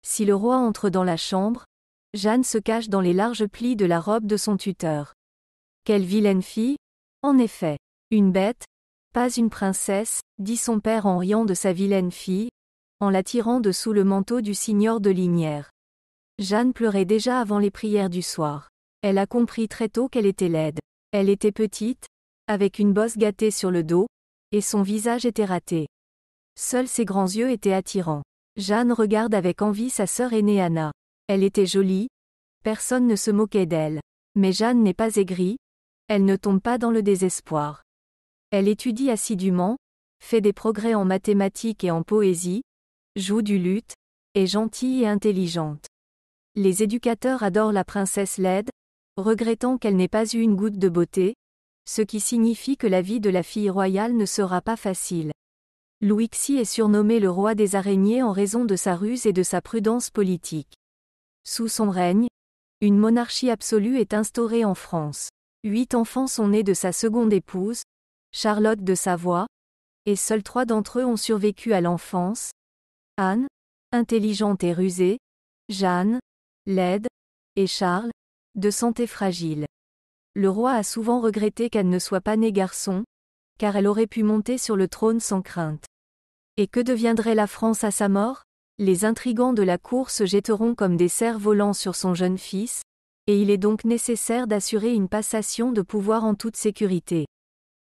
Si le roi entre dans la chambre, Jeanne se cache dans les larges plis de la robe de son tuteur. Quelle vilaine fille! En effet, une bête, pas une princesse, dit son père en riant de sa vilaine fille, en la tirant de sous le manteau du signor de Lignières. Jeanne pleurait déjà avant les prières du soir. Elle a compris très tôt qu'elle était laide. Elle était petite, avec une bosse gâtée sur le dos, et son visage était raté. Seuls ses grands yeux étaient attirants. Jeanne regarde avec envie sa sœur aînée Anna. Elle était jolie, personne ne se moquait d'elle. Mais Jeanne n'est pas aigrie, elle ne tombe pas dans le désespoir. Elle étudie assidûment, fait des progrès en mathématiques et en poésie, joue du luth, est gentille et intelligente. Les éducateurs adorent la princesse laide, regrettant qu'elle n'ait pas eu une goutte de beauté, ce qui signifie que la vie de la fille royale ne sera pas facile. Louis Xi est surnommé le roi des araignées en raison de sa ruse et de sa prudence politique. Sous son règne, une monarchie absolue est instaurée en France. 8 enfants sont nés de sa seconde épouse, Charlotte de Savoie, et seuls 3 d'entre eux ont survécu à l'enfance. Anne, intelligente et rusée, Jeanne, laide, et Charles, de santé fragile. Le roi a souvent regretté qu'Anne ne soit pas née garçon, car elle aurait pu monter sur le trône sans crainte. Et que deviendrait la France à sa mort? Les intrigants de la cour se jetteront comme des cerfs-volants sur son jeune fils, et il est donc nécessaire d'assurer une passation de pouvoir en toute sécurité.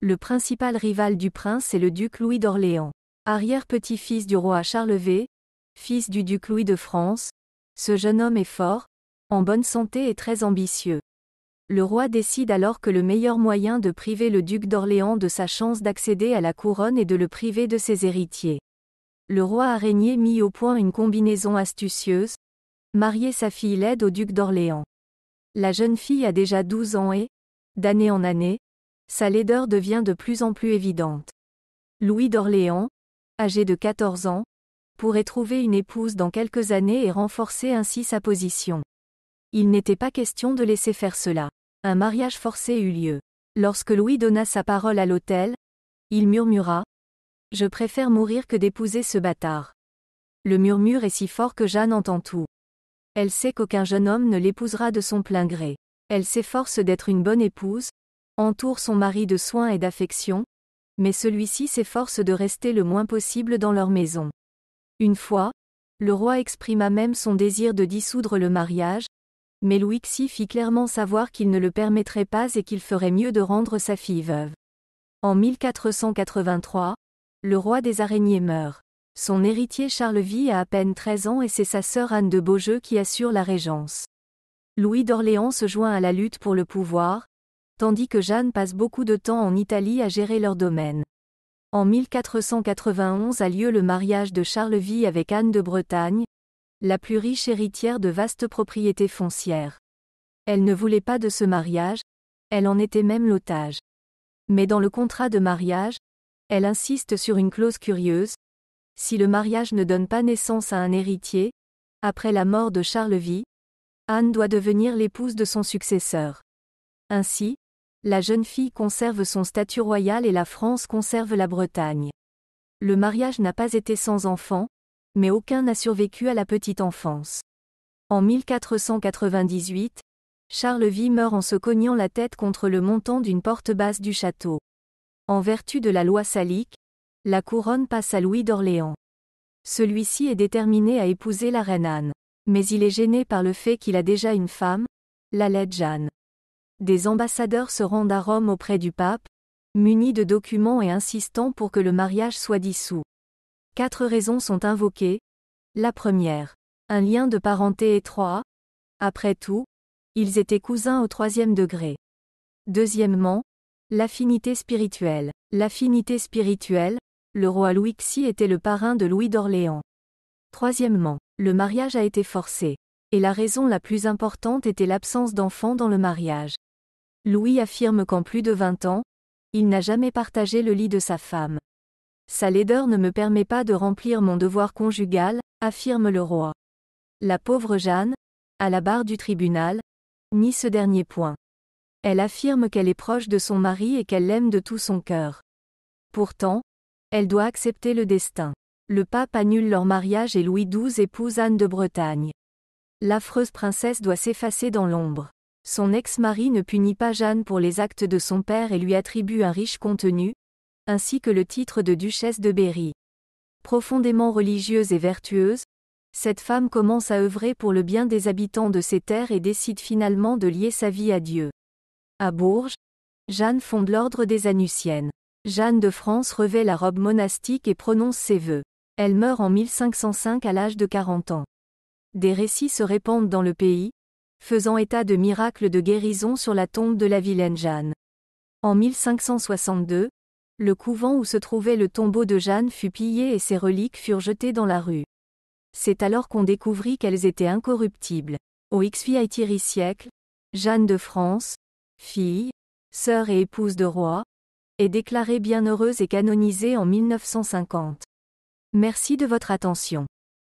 Le principal rival du prince est le duc Louis d'Orléans. Arrière-petit-fils du roi Charles V, fils du duc Louis de France, ce jeune homme est fort, en bonne santé et très ambitieux. Le roi décide alors que le meilleur moyen de priver le duc d'Orléans de sa chance d'accéder à la couronne est de le priver de ses héritiers. Le roi araignée mit au point une combinaison astucieuse, marier sa fille laide au duc d'Orléans. La jeune fille a déjà 12 ans et, d'année en année, sa laideur devient de plus en plus évidente. Louis d'Orléans, âgé de 14 ans, pourrait trouver une épouse dans quelques années et renforcer ainsi sa position. Il n'était pas question de laisser faire cela. Un mariage forcé eut lieu. Lorsque Louis donna sa parole à l'autel, il murmura « Je préfère mourir que d'épouser ce bâtard ». Le murmure est si fort que Jeanne entend tout. Elle sait qu'aucun jeune homme ne l'épousera de son plein gré. Elle s'efforce d'être une bonne épouse, entoure son mari de soins et d'affection, mais celui-ci s'efforce de rester le moins possible dans leur maison. Une fois, le roi exprima même son désir de dissoudre le mariage, mais Louis Xi fit clairement savoir qu'il ne le permettrait pas et qu'il ferait mieux de rendre sa fille veuve. En 1483, le roi des araignées meurt. Son héritier Charles vit à peine 13 ans et c'est sa sœur Anne de Beaujeu qui assure la régence. Louis d'Orléans se joint à la lutte pour le pouvoir, tandis que Jeanne passe beaucoup de temps en Italie à gérer leur domaine. En 1491 a lieu le mariage de Charleville avec Anne de Bretagne, la plus riche héritière de vastes propriétés foncières. Elle ne voulait pas de ce mariage, elle en était même l'otage. Mais dans le contrat de mariage, elle insiste sur une clause curieuse. Si le mariage ne donne pas naissance à un héritier, après la mort de Charleville, Anne doit devenir l'épouse de son successeur. Ainsi, la jeune fille conserve son statut royal et la France conserve la Bretagne. Le mariage n'a pas été sans enfant, mais aucun n'a survécu à la petite enfance. En 1498, Charleville meurt en se cognant la tête contre le montant d'une porte basse du château. En vertu de la loi salique, la couronne passe à Louis d'Orléans. Celui-ci est déterminé à épouser la reine Anne, mais il est gêné par le fait qu'il a déjà une femme, la laide Jeanne. Des ambassadeurs se rendent à Rome auprès du pape, munis de documents et insistant pour que le mariage soit dissous. 4 raisons sont invoquées. La première, un lien de parenté étroit. Après tout, ils étaient cousins au 3e degré. Deuxièmement, l'affinité spirituelle. L'affinité spirituelle, le roi Louis Xi était le parrain de Louis d'Orléans. Troisièmement, le mariage a été forcé. Et la raison la plus importante était l'absence d'enfants dans le mariage. Louis affirme qu'en plus de 20 ans, il n'a jamais partagé le lit de sa femme. Sa laideur ne me permet pas de remplir mon devoir conjugal, affirme le roi. La pauvre Jeanne, à la barre du tribunal, nie ce dernier point. Elle affirme qu'elle est proche de son mari et qu'elle l'aime de tout son cœur. Pourtant, elle doit accepter le destin. Le pape annule leur mariage et Louis XII épouse Anne de Bretagne. L'affreuse princesse doit s'effacer dans l'ombre. Son ex-mari ne punit pas Jeanne pour les actes de son père et lui attribue un riche contenu, ainsi que le titre de duchesse de Berry. Profondément religieuse et vertueuse, cette femme commence à œuvrer pour le bien des habitants de ces terres et décide finalement de lier sa vie à Dieu. À Bourges, Jeanne fonde l'ordre des Anusiennes. Jeanne de France revêt la robe monastique et prononce ses vœux. Elle meurt en 1505 à l'âge de 40 ans. Des récits se répandent dans le pays, faisant état de miracles de guérison sur la tombe de la vilaine Jeanne. En 1562, le couvent où se trouvait le tombeau de Jeanne fut pillé et ses reliques furent jetées dans la rue. C'est alors qu'on découvrit qu'elles étaient incorruptibles. Au XVIIIe siècle, Jeanne de France, fille, sœur et épouse de roi, est déclarée bienheureuse et canonisée en 1950. Merci de votre attention.